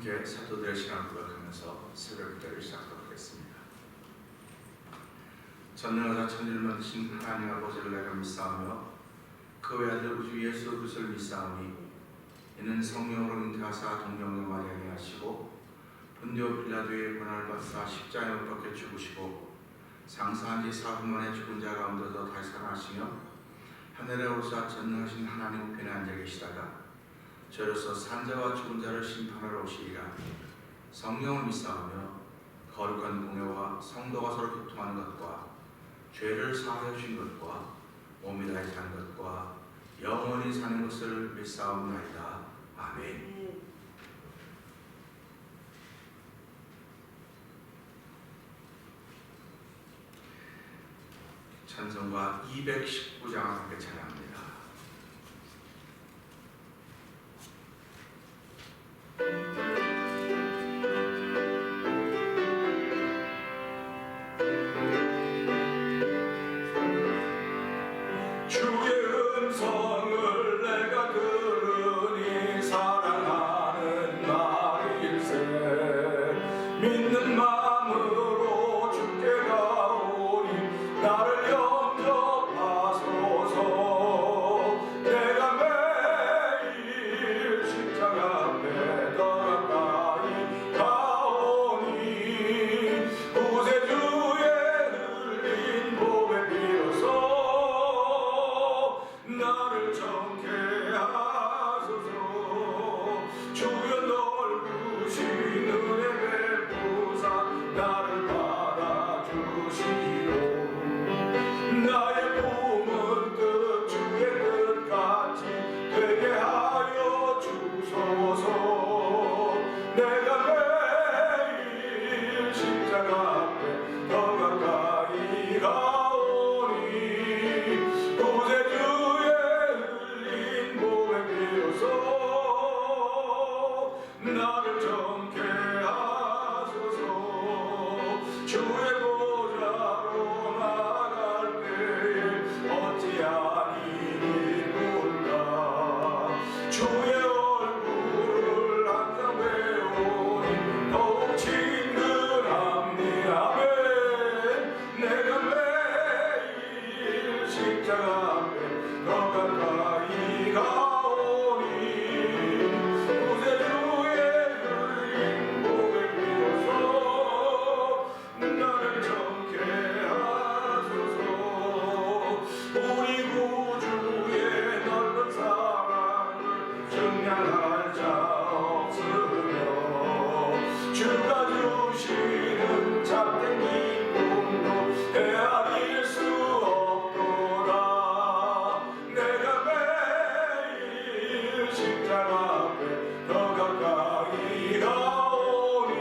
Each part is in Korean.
함께 사도들의 시간을 고백하면서 새벽 기도를 시작하도록 하겠습니다. 전능하사 천지를 만드신 하나님 아버지를 내가 믿사오며 그 외아들 우주 예수 그리스도를 믿사오니 이는 성령으로 잉태하사 동정녀 마리아에 하시고 본디오 빌라도의 고난을 받사 십자가에 못 박혀 죽으시고 장사한 지 사흘 만에 죽은 자 가운데서 다시 살아나시며 하늘에 오르사 전능하신 하나님 우편에 앉아 계시다가 저로서 산자와 죽은 자를 심판하러 오시리라. 성령을 믿사오며 거룩한 공회와 성도가 서로 교통하는 것과 죄를 사하여 주신 것과 몸이 다시 사는 것과 영원히 사는 것을 믿사옵나이다. 아멘. 찬송가 219장 함께 찬양합니다. 믿는 마음으로 주께 가오니 나를 영접하소서. 내가 매일 십자가 앞에 더 가까이 가오니 구세주의 흘린 보배 비로소 나를 정케 하소서. 주여 넓으신 은혜 나를 받아주시오. 나의 꿈은 뜻 주의 뜻같이 되게 하여 주소서. 내가 매일 십자가 앞에 더 가까이 가오니 구세주의 흘린 보배 비로소 나를 정케 주의 보좌로 나갈 때에 어찌하니 기쁠까. 주의 얼굴을 항상 배우니 더욱 친근합니다. 내가 매일 십자가 앞에 더 가까이 가오니 구세주의 흘린 보배 비로소 나를 정케 하소서. 우리 구주의 넓은 사랑을 증량할 자 없으며 주가 주시는 참된 기쁨도 헤아릴 수 없도다. 내가 매일 십자가 앞에 더 가까이 가오니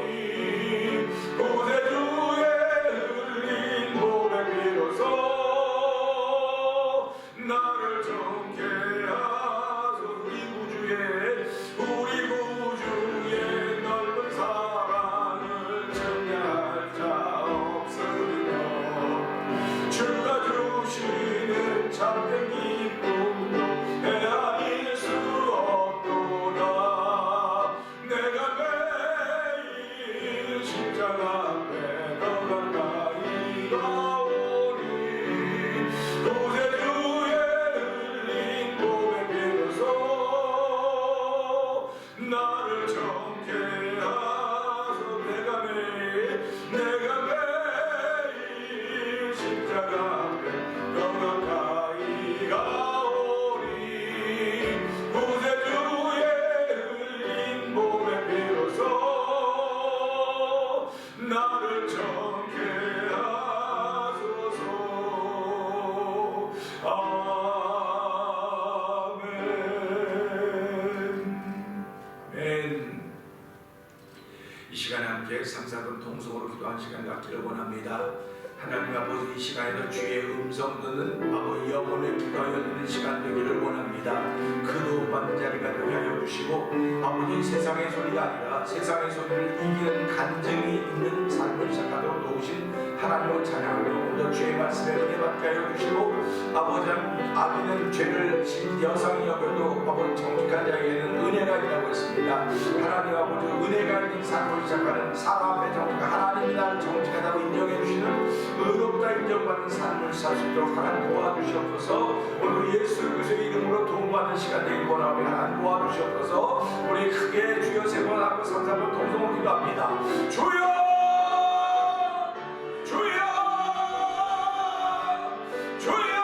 구세주의 흘린 보배 비로소 나를 정케 하소서. 우리 구주의 넓은 사랑을 증량할 자 없으며 주가 주시는 참된 기쁨도 헤아릴 수 없도다. 내가 매일 십자가 앞에 더 가까이 가오니 구세주의 흘린 보배 비로소 나를 정케 하소서. 내가 매일 십자가 앞에 더 가까이 가오니 구세주의 흘린 보배 비로소 나를 정케 하소서. 아멘. 이 시간에 함께 삼사분 동성으로 기도한 시간 갖기를 원합니다. 하나님 아버지, 이 시간에도 주의 음성 듣는 아버지 영혼의 기도하여 듣는 시간 되기를 원합니다. 그 받는 자리가 되게 하여 주시고 아버지, 세상의 소리가 아니라 세상의 소리를 이기는 간증이 있는 삶을 시작하도록 도우신 하나님을 찬양하며 오늘도 오늘도 주의 말씀에 은혜 받게 하여 주시고 아버지 아비는 죄를 진 여성이 여겨도 아버지 정직한 자에게는 은혜가 있다고 했습니다. 하나님 아버지 은혜가 있는 삶을 시작하는 사람의 정직한 하나님이 나를 정직하다고 인정해 주시는 의롭다 인정받는 삶을 살 수 있도록 하나님 도와주시옵소서. 오늘 예수 그리스도의 이름으로 도움받는 시간 되길 원하오니 하나님 도와주시옵소서. 우리 크게 주여 세 번 하고 3, 4번 동성으로 기도합니다. 주여 주여 주여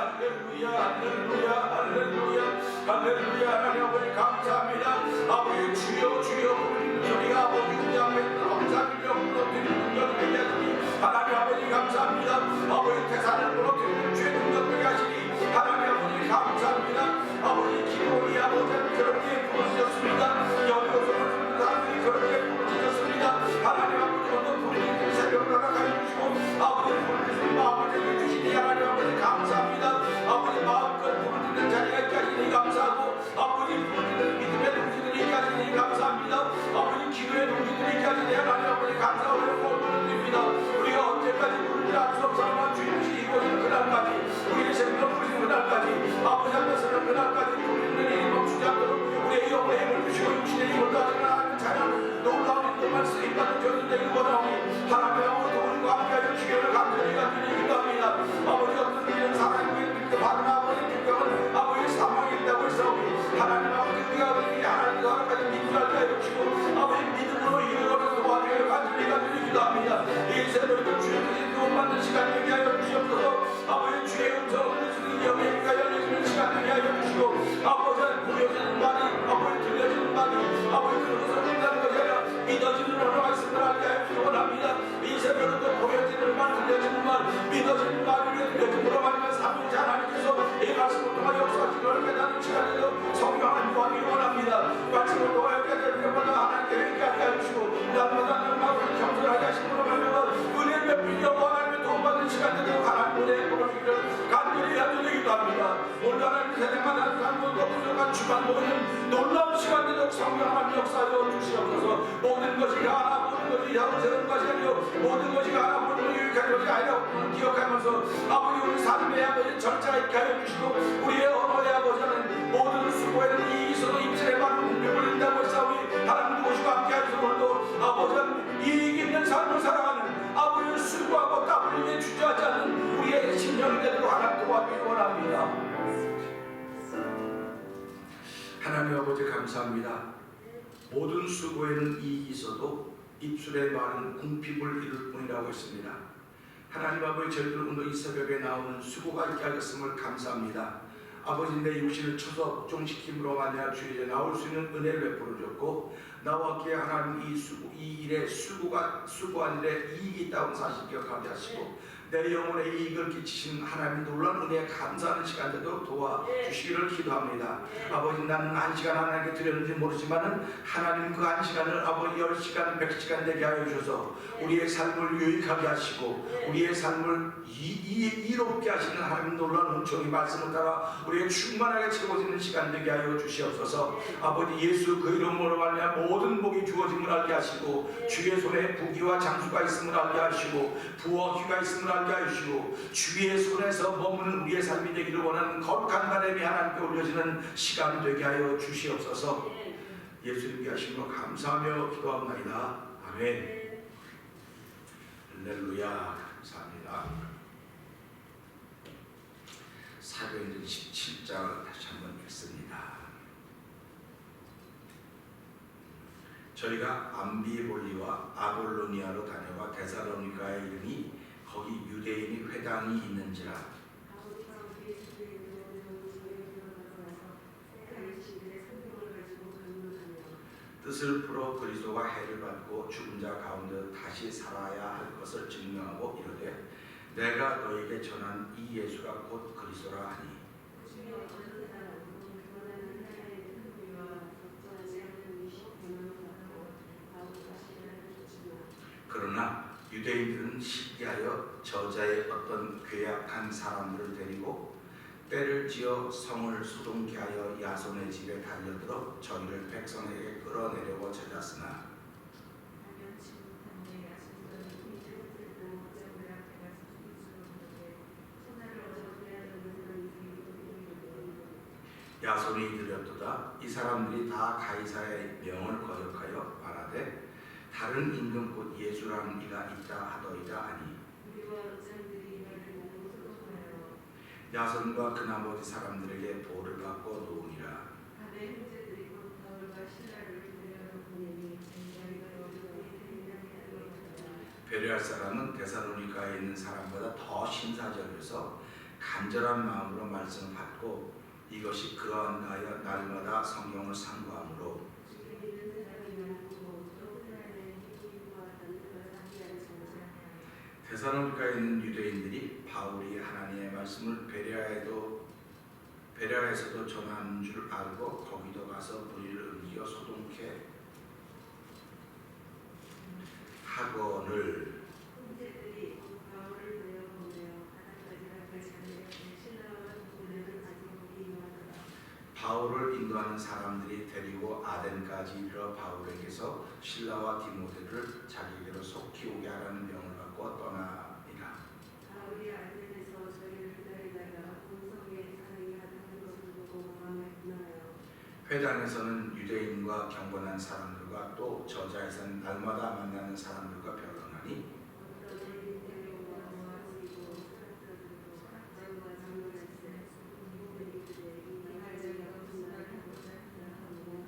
할렐루야 할렐루야 할렐루야 할렐루야. 하나님 아버지 감사합니다. 아버지 주여 주여 부르는 소리가 아버지 우리 앞에 감사드리며 무너뜨리는 능력을 되게 하시니 하나님 아버지 감사합니다. 아버지 태산을 무너뜨리는 죄 능력을 하시니 하나님 아버지 감사합니다. 아버지 기도이 아버지는 그렇게 부르셨습니다. 여기서는 사람들이 그렇게 부르셨습니다. 하나님 아버지 오늘 부르짖는 새벽을 허락하여 주시고 아버지 부르짖는 마음을 내려주시니 하나님 아버지 감사합니다. 아버지 마음껏 부르짖는 자리가 있게 하시니 감사하고 아버지 부르짖는 믿음의 동지들이 있게 하시니 감사합니다. 아버지 기도의 동지들이 있게 하시니 하나님 아버지 감사하고 구원을 드립니다. 우리가 언제까지 부르지 않을 수 없사오나 주님이 이곳을 그날까지 우리의 생명을 부르신 그날까지 아버지 앞에서는 그날까지 부르짖는 일이 멈추지 않도록 우리의 영혼의 힘을 주시고 육신의 힘을 다하시는 하나님의 찬양 놀라운 일들만 쓰임받는 저는 되길 원하오니 하나님 아버지 도움과 함께하여 주기를 간절히 기도합니다. 아버지 어떤 일은 사람에게 바른 아버지 불평은 아버지 사망이 있다고 했사오니 하나님 아버지 우리가 하나님과 하나까지 믿음을 하여 주시고 아버지 믿음으로 이루어서 도와주기를 간절히 기도합니다. 이 새벽에도 주의 도움받는 시간 되게 하여 주시옵소서. 아버지 주의 음성을 듣는 영예가 열려지는 시간 되게 하여 주시고 아버지 보여지는 말이 아버지 들려지는 말이 아버지 그런 것을 본다는 것이 아니라 믿어지는 언어가 있음을 알게 하여 주시기 원합니다. 이 새벽에도 보여지는 말 들려지는 말 믿어지는 말이 들려짐으로 말미암아 삼위일체 하나님께서 이 말씀을 통하여 역사하시기를 깨닫는 시간에도 성령 하나님 도와주기 원합니다. 말씀을 통하여 깨닫는 것마다 하나님께 회개하게 하여 주시고 날마다 날마다 겸손하게 하시므로 말미암아 은혜 베풀려 하나님의 도움받는 시간 되도록 하나님 은혜에 보내주기를 간절히 기도합니다. 오늘 하나님 세대만 한국과 부족한 주간 모든 놀라운 시간 되도록 성령 하나님 역사하여 주시옵소서. 모든 것이 하나 모든 것이 야무스러운 것이 아니요 모든 것이 하나 모든 것이 유익한 것이 아니라 기억하면서 아버지 우리 삶의 아버지 절차 있게 하여 주시고 우리의 언어의 아버지는 모든 수고에는 이익이 있어도 입술에 바른 공평을 인다고 했사오니 하나님 모시고 함께 하셔서 오늘도 아버지는 이익 있는 삶을 살아가는 아버지를 수고하고 땀 흘리게 주저하지 않는 우리의 심령이 되도록 하나님 도와주기 원합니다. 하나님 아버지 감사합니다. 모든 수고에는 이익이 있어도 입술에 말은 궁핍을 이룰 뿐이라고 했습니다. 하나님 아버지 저희들 오늘 이 새벽에 나오는 수고가 있게 하셨음을 감사합니다. 아버지 내 육신을 쳐서 복종시킴으로 말미암아 주의에 나올 수 있는 은혜를 베풀어 줬고 나와 함께 하나님 이 일에 수고한 일에 이익이 있다는 사실 기억하게 하시고 내 영혼에 이익을 끼치신 하나님의 놀라운 은혜에 감사하는 시간 되도록 도와주시기를 기도합니다. 아버지 나는 안시간 하나님께 드렸는지 모르지만은 하나님 그 안시간을 아버지 10시간 100시간 되게 하여 주셔서 우리의 삶을 유익하게 하시고 우리의 삶을 이롭게 하시는 하나님 놀라운 은총이 말씀을 따라 우리의 충만하게 채워지는 시간 되게 하여 주시옵소서. 아버지 예수 그 이름으로 말미암아 모든 복이 주어짐을 알게 하시고 주의 손에 부귀와 장수가 있음을 알게 하시고 부와 귀가 있음을 알게 하시고 주의 손에서 머무는 우리의 삶이 되기를 원하는 거룩한 바람이 하나님께 올려지는 시간 되게 하여 주시옵소서. 예수님께 하심으로 감사하며 기도합니다. 아멘. 할렐루야. 감사합니다. 사도행전 17장을 다시 한번 읽습니다. 저희가 암비볼리와 아볼로니아로 다녀와 데살로니가에 이르니 거기 유대인이 회당이 있는지라 뜻을 풀어 그리스도가 해를 받고 죽은 자 가운데 다시 살아야 할 것을 증명하고 이르되 내가 너에게 전한 이 예수가 곧 그리스도라 하니 그러나 유대인들은 시기하여 저자의 어떤 괴약한 사람들을 데리고 때를 지어 성을 소동케 하여 야손의 집에 달려들어 저희를 백성에게 끌어내려고 찾았으나 야손이 이르렀도다. 이 사람들이 다 가이사의 명을 거역하여 말하되 다른 임금 곧 예수라는 이가 있다 하더이다 하니 야손과 그 나머지 사람들에게 보를 받고 놓으니라. 베레아 사람은 데살로니가에 있는 사람보다 더 신사적이어서 간절한 마음으로 말씀을 받고 이것이 그러한가하여 날마다 성경을 상고함으로 데살로니가에 있는 유대인들이 바울이 하나님의 말씀을 베레아에서도 전하는 줄 알고 거기도 가서 무리를 옮겨 소동케 하거늘. 바울을 인도하는 사람들이 데리고 아덴까지 이르러 바울에게서 실라와 디모데를 자기에게로 속히 오게 하라는 명을 받고 떠나니라. 바울이 아덴에서 저희를 기다리다가 공성에 사랑이 하다는 것을 보고 마음에 분하여 회당에서는 유대인과 경건한 사람들과 또 저자에서는 날마다 만나는 사람들과 변론하니 어떤 데려와 모아지고 사람들도 학자와 장로들세 누구들이 그대 이 말자가 무슨 말을 하고자 하고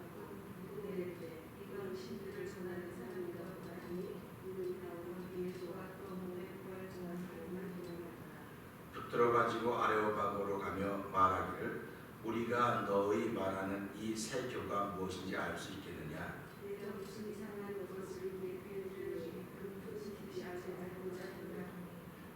누구들이 이건 신들을 전하는 사람인가 보다 하니 이는 바울은 예수와 또 몸에 부활전한 사람을 기념하더라. 붙들어가지고 아레오바고로 가며 말하기를 우리가 너의 말하는 이 새 교가 무엇인지 알 수 있겠느냐. 내가 무슨 이상한 것을 위해 그들이 금토시키지 알고자 하느냐.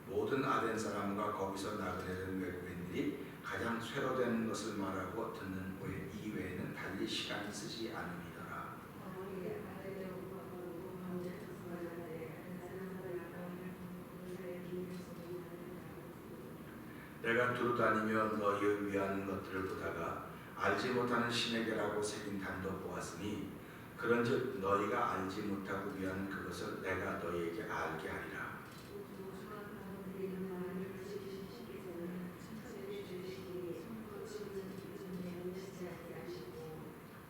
모든 아덴 사람과 거기서 나그네된 외국인들이 가장 쇠로된 것을 말하고 듣는 후에 이외에는 달리 시간을 쓰지 않음이더라. 바울이 아레오파고로 방문해서 말하되 다른 사람이 바울을 그들의 비밀소문을 내가 두루다니며 너희를 위하는 것들을 보다가 알지 못하는 신에게라고 새긴 단도 보았으니 그런즉 너희가 알지 못하고 위하는 그것을 내가 너희에게 알게 하리라.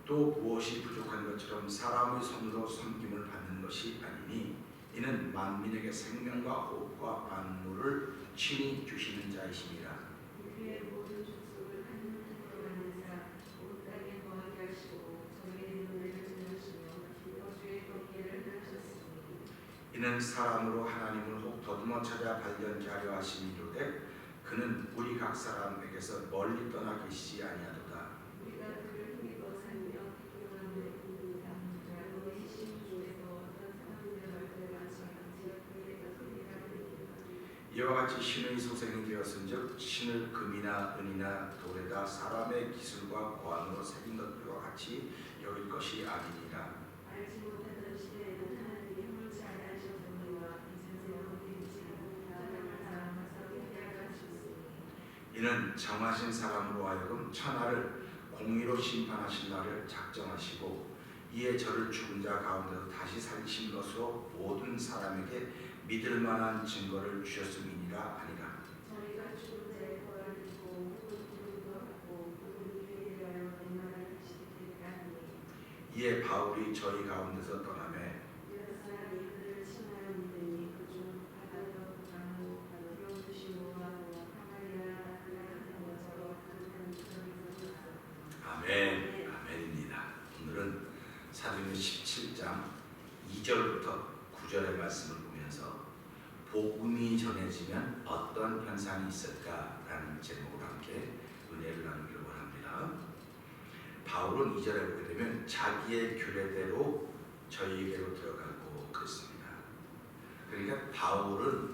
또 무엇이 부족한 것처럼 사람의 손으로 섬김을 받는 것이 아니니 이는 만민에게 생명과 호흡과 만물을 친히 주시는 자이심이라. 이는 사람으로 하나님을 혹 더듬어 찾아 발견케 하려 하심이로되 그는 우리 각 사람에게서 멀리 떠나 계시지 아니하도다. 우리가 그를 믿고 살며 기도하는 뿐입니다. 라고 계신 중에서 어떤 사람들의 말들을 안수하지 그에게서 소리가 들리니라. 이와 같이 신의 소생이 되었은즉 신을 금이나 은이나 돌에다 사람의 기술과 고안으로 새긴 것들과 같이 여길 것이 아니니라. 알지 못하던 시대에는 하나님이 홀치 아니하셨거니와 이제는 어디든지 나를 사랑하사 위대하게 하셨으니 이는 정하신 사람으로 하여금 천하를 공의로 심판하신 날을 작정하시고 이에 저를 죽은 자 가운데서 다시 살리신 것으로 모든 사람에게 믿을 만한 증거를 주셨음이니라 하니라. 저희가 죽은 자의 부활을 듣고 혹은 부름도 받고 혹은 유에 대하여 말을 하시게 하니 이에 바울이 저희 가운데서 떠나매 여러 사람이 그를 칭하여 믿으니 그중 바다로 가고 영주시모와 하마리아 같은 것으로 가득한 사람이 있었다. 아멘. 아멘입니다. 오늘은 사도행전 17장 2절부터 9절의 말씀을 보면서 복음이 전해지면 어떤 현상이 있을까라는 제목으로 함께 은혜를 나누기를 원합니다. 바울은 2절에 보게 되면 자기의 규례대로 저희에게로 들어가고 그랬습니다. 그러니까 바울은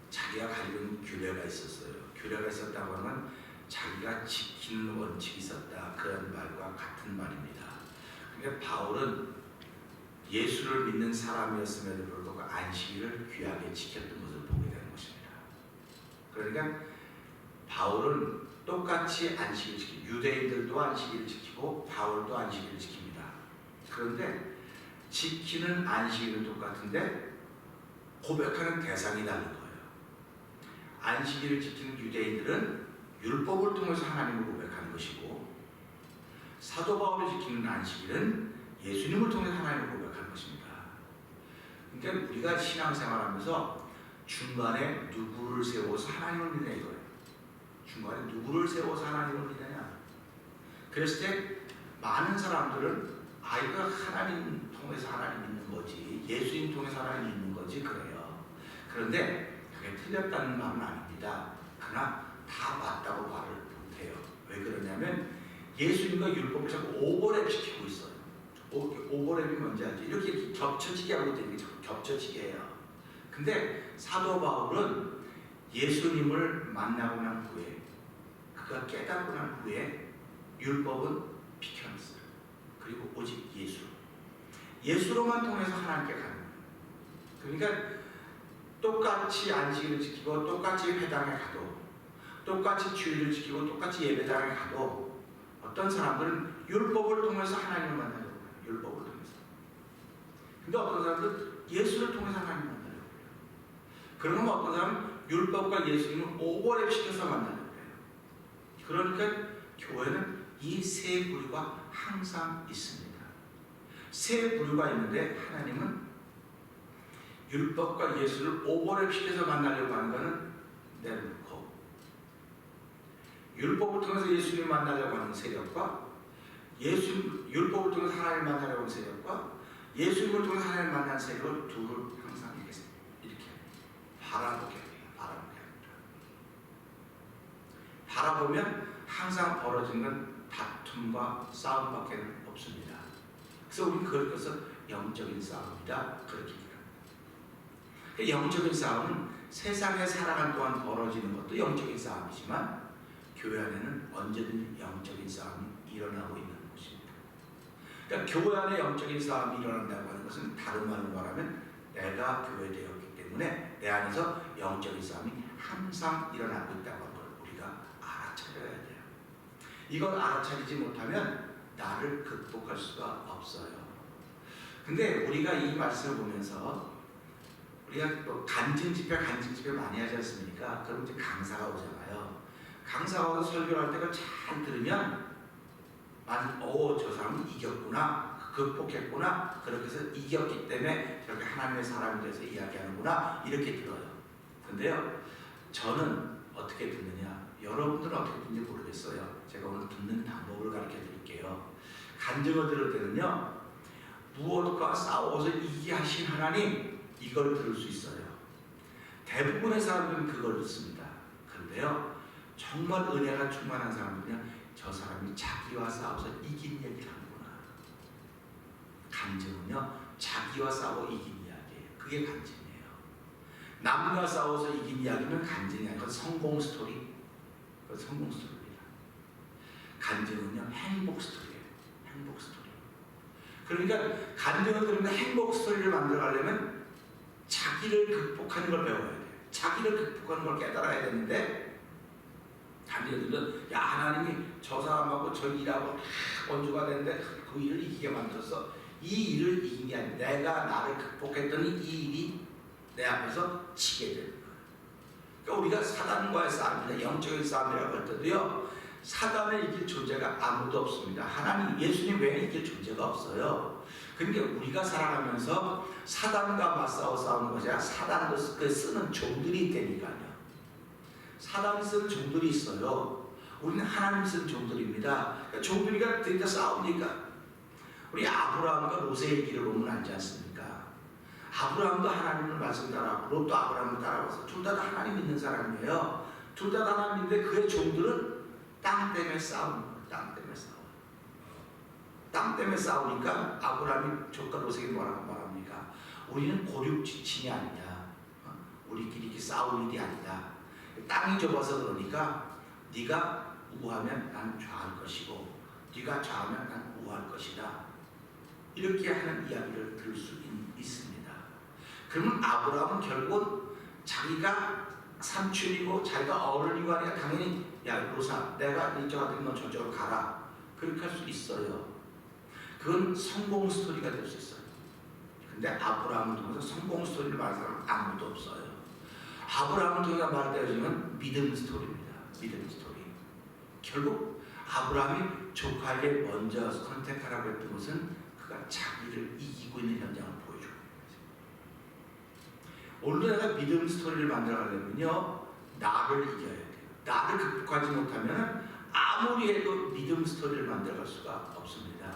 자기가 가지고 있는 규례가 있었어요. 규례가 있었다고 하면 자기가 지키는 원칙이 있었다. 그런 말과 같은 말입니다. 그러니까 바울은 예수를 믿는 사람이었음에도 불구하고 안식일을 귀하게 지켰던 것을 보게 되는 것입니다. 그러니까 바울은 똑같이 안식일을 지키고 유대인들도 안식일을 지키고 바울도 안식일을 지킵니다. 그런데 지키는 안식일은 똑같은데 고백하는 대상이 다른 거예요. 안식일을 지키는 유대인들은 율법을 통해서 하나님을 고백하는 것이고 사도 바울이 지키는 안식일은 예수님을 통해 하나님을 고백하는 것입니다. 그러니까 우리가 신앙생활하면서 중간에 누구를 세워서 하나님을 믿냐 이거예요. 중간에 누구를 세워서 하나님을 믿느냐. 그랬을 때 많은 사람들은 이거 하나님 통해서 하나님 믿는 거지, 예수님 통해서 하나님 믿는 거지 그래요. 그런데 그게 틀렸다는 말은 아닙니다. 그러나 다 맞다고 말을 못해요. 왜 그러냐면 예수님과 율법을 자꾸 오버랩 시키고 있어요. 오버랩이 뭔지 알지? 이렇게 겹쳐지게 하고 있다는 게 겹쳐지게 해요. 근데 사도 바울은 예수님을 만나고 난 후에, 그가 깨닫고 난 후에 율법은 비켜놨어요. 그리고 오직 예수로만 통해서 하나님께 가는 거예요. 그러니까 똑같이 안식일을 지키고 똑같이 회당에 가도, 똑같이 주일을 지키고 똑같이 예배당에 가도 어떤 사람들은 율법을 통해서 하나님을 만나려고 해요. 율법을 통해서. 근데 어떤 사람들은 예수를 통해서 하나님을 만나려고 해요. 그러면 어떤 사람은 율법과 예수님을 오버랩 시켜서 만나려고 해요. 그러니까 교회는 이 세 부류가 항상 있습니다. 세 부류가 있는데 하나님은 율법과 예수를 오버랩 시켜서 만나려고 하는 것은 내려놓고, 율법을 통해서 예수님을 만나려고 하는 세력과 율법을 통해서 하나님을 만나려고 하는 세력과 예수님을 통해서 하나님을 만나는 세력을 둘을 항상 이렇게 바라보게 해요. 바라보면 항상 벌어지는 건 다툼과 싸움밖에 없습니다. 그래서 우리는 그것을 영적인 싸움이다 그렇게 얘기합니다. 영적인 싸움은 세상에 살아가는 동안 벌어지는 것도 영적인 싸움이지만 교회 안에는 언제든지 영적인 싸움이 일어나고 있는 것입니다. 그러니까 교회 안에 영적인 싸움이 일어난다고 하는 것은 다른 말로 말하면 내가 교회되었기 때문에 내 안에서 영적인 싸움이 항상 일어나고 있다고 하는 걸 우리가 알아차려야 돼요. 이걸 알아차리지 못하면 나를 극복할 수가 없어요. 근데 우리가 이 말씀을 보면서 우리가 또 간증 집회 많이 하지 않습니까? 그럼 이제 강사가 오잖아요. 강사가 와서 설교를 할 때가 잘 들으면 저 사람은 이겼구나, 극복했구나, 그렇게 해서 이겼기 때문에 저렇게 하나님의 사람에 대해서 이야기하는구나 이렇게 들어요. 근데요, 저는 어떻게 듣느냐, 여러분들은 어떻게 듣는지 모르겠어요. 제가 오늘 듣는 방법을 가르쳐 드릴게요. 간증을 들을 때는요, 무엇과 싸워서 이기게 하신 하나님, 이걸 들을 수 있어요. 대부분의 사람들은 그걸 듣습니다. 그런데요, 정말 은혜가 충만한 사람들은요, 저 사람이 자기와 싸워서 이긴 얘기를 하는구나. 간증은요, 자기와 싸워 이긴 이야기예요. 그게 간증이에요. 남과 싸워서 이긴 이야기는 간증이 아니고 성공 스토리. 그건 성공 스토리입니다. 간증은요, 행복 스토리예요. 행복 스토리. 그러니까 간증을 들으면 행복 스토리를 만들어가려면 자기를 극복하는 걸 배워야 돼요. 자기를 극복하는 걸 깨달아야 되는데, 간증을 들으면 야, 하나님이 저 사람하고 저 일하고 원주가 되는데 그 일을 이기게 만들어서 이 일을 이긴 게 아니라 내가 나를 극복했더니 이 일이 내 앞에서 지게 되는 거예요. 그러니까 우리가 사단과의 싸움이나 영적인 싸움이라고 할 때도요, 사단을 이길 존재가 아무도 없습니다. 하나님, 예수님 외에 이길 존재가 없어요. 그러니까 우리가 살아가면서 사단과 맞싸워 싸우는 것이 아니라 사단도 쓰는 종들이 있다니까요. 사단이 쓰는 종들이 있어요. 우리는 하나님 쓰는 종들입니다. 그러니까 종들이가 그러니까 싸우니까 우리 아브라함과 롯의 얘기를 보면 알지 않습니까? 아브라함도 하나님을 말씀 따라하고 롯도 아브라함을 따라와서 둘 다 하나님 믿는 사람이에요. 둘 다 하나님 믿는데 그의 종들은 땅 때문에 싸우는 거예요. 땅 때문에 싸워. 땅 때문에 싸우니까 아브라함이 족과 롯에게 뭐라고 말합니까? 우리는 고륙지친이 아니다. 우리끼리 이렇게 싸울 일이 아니다. 땅이 좁아서 그러니까 네가 우하면 난 좌할 것이고 네가 좌하면 난 우할 것이다. 이렇게 하는 이야기를 들을 수 있습니다. 그러면 아브라함은 결국은 자기가 삼촌이고 자기가 어른이고 하니까 당연히 야 롯아, 내가 이쪽한테 너 저쪽으로 가라. 그렇게 할 수 있어요. 그건 성공 스토리가 될 수 있어요. 근데 아브라함을 통해서 성공 스토리를 말하는 사람은 아무도 없어요. 아브라함을 통해서 말되어지는 믿음 스토리입니다. 믿음 스토리. 결국 아브라함이 조카에게 먼저 선택하라고 했던 것은 그가 자기를 이기고 있는 현장을 보여주고 있는 거죠. 오늘도 내가 믿음 스토리를 만들어가려면요, 나를 이겨야 돼요. 나를 극복하지 못하면 아무리 해도 믿음 스토리를 만들어갈 수가 없습니다.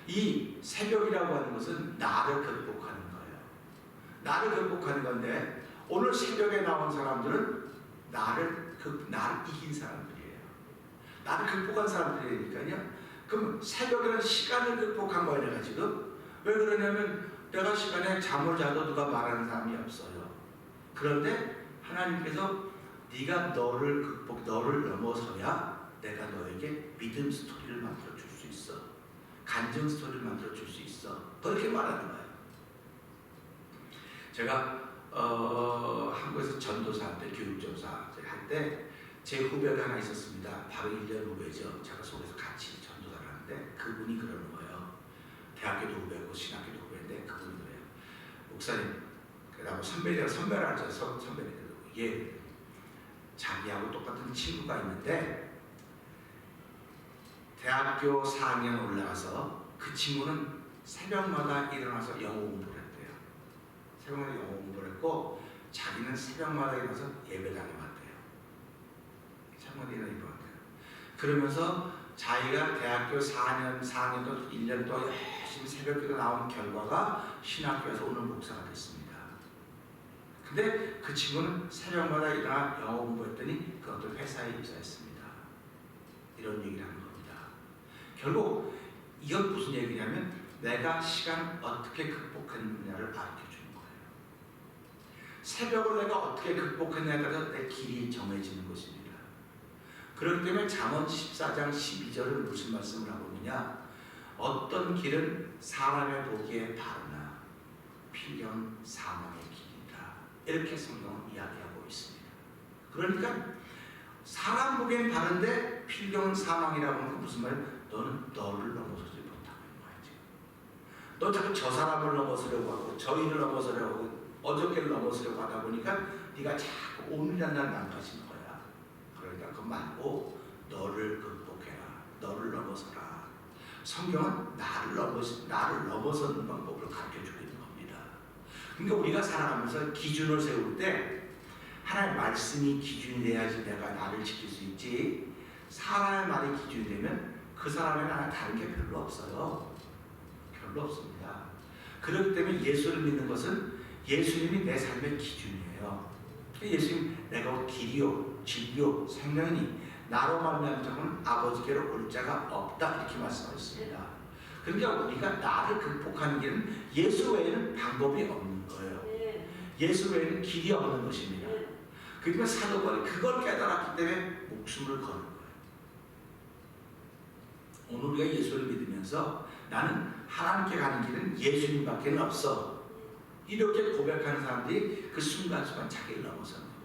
이 새벽이라고 하는 것은 나를 극복하는 거예요. 나를 극복하는 건데, 오늘 새벽에 나온 사람들은 나를 이긴 사람들이에요. 나를 극복한 사람들이니까요. 그럼 새벽에는 시간을 극복한 거예요, 내가 지금. 왜 그러냐면 내가 시간에 잠을 자도 누가 말하는 사람이 없어요. 그런데 하나님께서 네가 너를 넘어서야 내가 너에게 믿음 스토리를 만들어 줄 수 있어. 간증 스토리를 만들어 줄 수 있어. 그렇게 말하는 거예요. 제가 한국에서 전도사 때 교육전사 할 때 제 후배가 하나 있었습니다. 바로 1년 후배죠. 제가 속에서 같이 전도사를 하는데 그분이 그러는 거예요. 대학교도 후배고 신학교도 후배인데 그분이 그래요. 목사님, 그다음에 선배를 하죠. 선배들. 예, 자기하고 똑같은 친구가 있는데 대학교 4학년 올라가서 그 친구는 새벽마다 일어나서 영어 공부를 했대요. 새벽마다 영어 공부를 했고 자기는 새벽마다 일어나서 예배당에 왔대요. 새벽마다 일어나서 왔대요. 그러면서 자기가 대학교 4학년도 1년 동안 열심히 새벽기도 나온 결과가 신학교에서 오늘 목사가 됐습니다. 근데 그 친구는 새벽마다 일어나 영어 공부했더니 그것도 회사에 입사했습니다. 이런 얘기를 하는 겁니다. 결국 이건 무슨 얘기냐면 내가 시간 어떻게 극복했느냐를 가르쳐주는 거예요. 새벽을 내가 어떻게 극복했냐에 따라서 내 길이 정해지는 것입니다. 그렇기 때문에 잠언 14장 12절은 무슨 말씀을 하고 있느냐, 어떤 길은 사람의 보기에 바르나 필경은 사망의 길이다, 이렇게 성경은 이야기하고 있습니다. 그러니까 사람 보기엔 바른데 필경은 사망이라고 하는 건 무슨 말이야? 너는 너를 넘어서지 못하고 있는 거야 지금. 너 자꾸 저 사람을 넘어서려고 하고 저 일을 넘어서려고 하고 어저께를 넘어서려고 하다 보니까 네가 자꾸 오늘이란 날 망가지는 거야. 그러니까 그거 말고 너를 극복해라. 너를 넘어서라. 성경은 나를 넘어서는 방법을 가르쳐주고 있는 겁니다. 그러니까 우리가 살아가면서 기준을 세울 때 하나님의 말씀이 기준이 돼야지 내가 나를 지킬 수 있지, 사람의 말이 기준이 되면 그 사람의 나랑 다른 게 별로 없어요. 별로 없습니다. 그렇기 때문에 예수를 믿는 것은 예수님이 내 삶의 기준이에요. 예수님, 내가 길이요 진리요 생명이니 나로 말미암은 자는 아버지께로 올 자가 없다, 이렇게 말씀하셨습니다. 그러니까 우리가 나를 극복하는 길은 예수 외에는 방법이 없는 거예요. 예수 외에는 길이 없는 것입니다. 그러니까 사도 바울이 그걸 깨달았기 때문에 목숨을 거는 거예요. 오늘 우리가 예수를 믿으면서 나는 하나님께 가는 길은 예수님밖에 없어, 이렇게 고백하는 사람들이 그 순간순간 자기를 넘어서는 겁니다.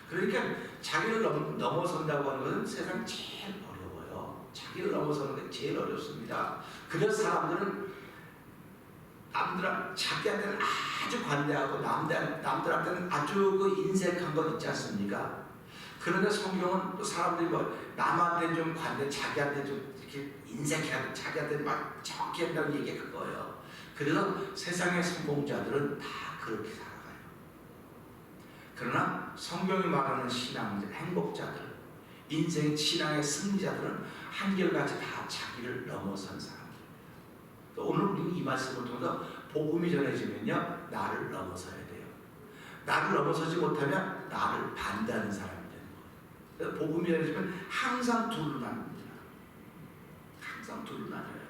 그러니까 자기를 넘어선다고 하는 것은 세상 제일 어려워요. 자기를 넘어서는 게 제일 어렵습니다. 그래서 사람들은 자기한테는 아주 관대하고 남들한테는 아주 그 인색한 것 있지 않습니까? 그런데 성경은 또 사람들이 남한테 좀 관대, 자기한테 좀 이렇게 인색하고 자기한테 막 정확히 한다는 얘기가 그거예요. 그래서 세상의 성공자들은 다 그렇게 살아가요. 그러나 성경이 말하는 신앙들, 행복자들, 인생 신앙의 승리자들은 한결같이 다 자기를 넘어선 사람들. 오늘 우리는 이 말씀을 통해서 복음이 전해지면요, 나를 넘어서야 돼요. 나를 넘어서지 못하면 나를 반대하는 사람이 되는 거예요. 복음이 전해지면 항상 둘로 나눕니다. 항상 둘로 나눠요.